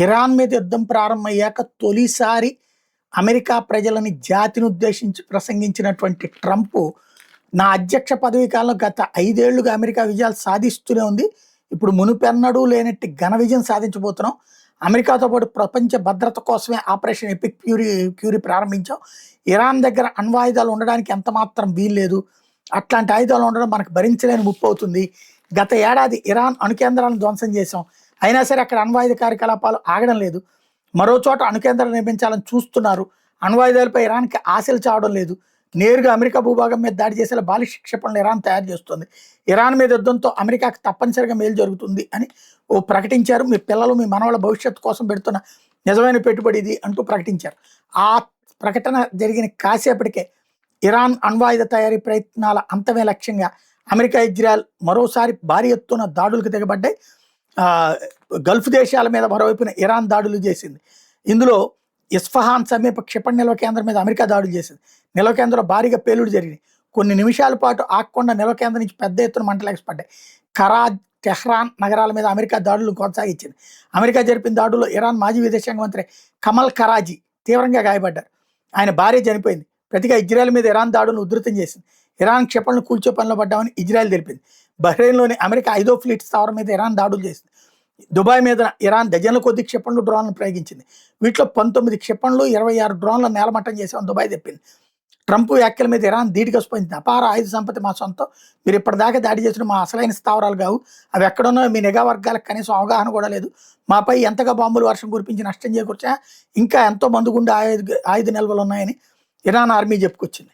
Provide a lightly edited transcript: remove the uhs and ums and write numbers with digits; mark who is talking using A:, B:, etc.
A: Iran మీద యుద్ధం ప్రారంభమయ్యాక తొలిసారి అమెరికా ప్రజలని జాతిని ఉద్దేశించి ప్రసంగించినటువంటి ట్రంప్ నా అధ్యక్ష పదవి కాలంలో గత 5 ఏళ్లుగా అమెరికా విజయాలు సాధిస్తూనే ఉంది. ఇప్పుడు మునుపెన్నడూ లేనట్టి ఘన విజయం సాధించబోతున్నాం. అమెరికాతో పాటు ప్రపంచ భద్రత కోసమే ఆపరేషన్ ఎపిక్ క్యూరీ ప్రారంభించాం. ఇరాన్ దగ్గర అణ్వాయుధాలు ఉండడానికి ఎంత మాత్రం వీల్లేదు. అట్లాంటి ఆయుధాలు ఉండడం మనకు భరించలేని ముప్పు అవుతుంది. గత ఏడాది ఇరాన్ అణు కేంద్రాలను ధ్వంసం చేశాం. అయినా సరే అక్కడ అణ్వాయుధ కార్యకలాపాలు ఆగడం లేదు. మరో చోట అణు కేంద్రాలు నిర్మించాలని చూస్తున్నారు. అణ్వాయుధాలపై ఇరాన్కి ఆశలు చావడం లేదు. నేరుగా అమెరికా భూభాగం మీద దాడి చేసేలా బాలిస్టిక్ క్షిపణులు ఇరాన్ తయారు చేస్తుంది. ఇరాన్ మీద యుద్ధంతో అమెరికాకు తప్పనిసరిగా మేలు జరుగుతుంది అని ప్రకటించారు. మీ పిల్లలు మీ మనవల భవిష్యత్తు కోసం పెడుతున్న నిజమైన పెట్టుబడి ఇది అంటూ ప్రకటించారు. ఆ ప్రకటన జరిగిన కాసేపటికే ఇరాన్ అణ్వాయుధ తయారీ ప్రయత్నాల అంతమే లక్ష్యంగా అమెరికా, ఇజ్రాయెల్ మరోసారి భారీ ఎత్తున దాడులకు దిగబడ్డాయి. గల్ఫ్ దేశాల మీద మరోవైపున ఇరాన్ దాడులు చేసింది. ఇందులో ఇస్ఫహాన్ సమీప క్షిపణి నిల్వ కేంద్రం మీద అమెరికా దాడులు చేసింది. నిల్వ కేంద్రంలో భారీగా పేలుడు జరిగింది. కొన్ని నిమిషాల పాటు ఆగకుండా నిల్వ కేంద్రం నుంచి పెద్ద ఎత్తున మంటలు ఎగసిపడ్డాయి. కరాజ్, టెహ్రాన్ నగరాల మీద అమెరికా దాడులు కొనసాగించింది. అమెరికా జరిపిన దాడుల్లో ఇరాన్ మాజీ విదేశాంగ మంత్రి కమల్ కరాజీ తీవ్రంగా గాయపడ్డారు. ఆయన భార్య చనిపోయింది. ప్రతిగా ఇజ్రాయెల్ మీద ఇరాన్ దాడులను ఉధృతం చేసింది. ఇరాన్ క్షిపణులు కూల్చే పనిలో పడ్డామని ఇజ్రాయెల్ తెలిపింది. బహ్రెయిన్లోని అమెరికా 5వ ఫ్లీట్ స్థావరం మీద ఇరాన్ దాడులు చేసింది. దుబాయ్ మీద ఇరాన్ డజన్ల కొద్ది క్షిపణులు, డ్రోన్లను ప్రయోగించింది. వీటిలో 19 క్షిపణులు, 26 డ్రోన్లను నేలమట్టం చేసామని దుబాయ్ చెప్పింది. ట్రంప్ వ్యాఖ్యల మీద ఇరాన్ ధీటుగా స్పందించింది. అపార ఆయుధ సంపత్తి మా సొంతం. మీరు ఇప్పటిదాకా దాడి చేసిన మా అసలైన స్థావరాలు కావు. అవి ఎక్కడున్నా మీ నిఘా వర్గాలకు కనీసం అవగాహన కూడా లేదు. మాపై ఎంతగా బాంబులు వర్షం కురిపించి నష్టం చేకూర్చా ఇంకా ఎంతో మందుగుండా ఆయుధ నిల్వలు ఉన్నాయని ఇరాన్ ఆర్మీ చెప్పుకొచ్చింది.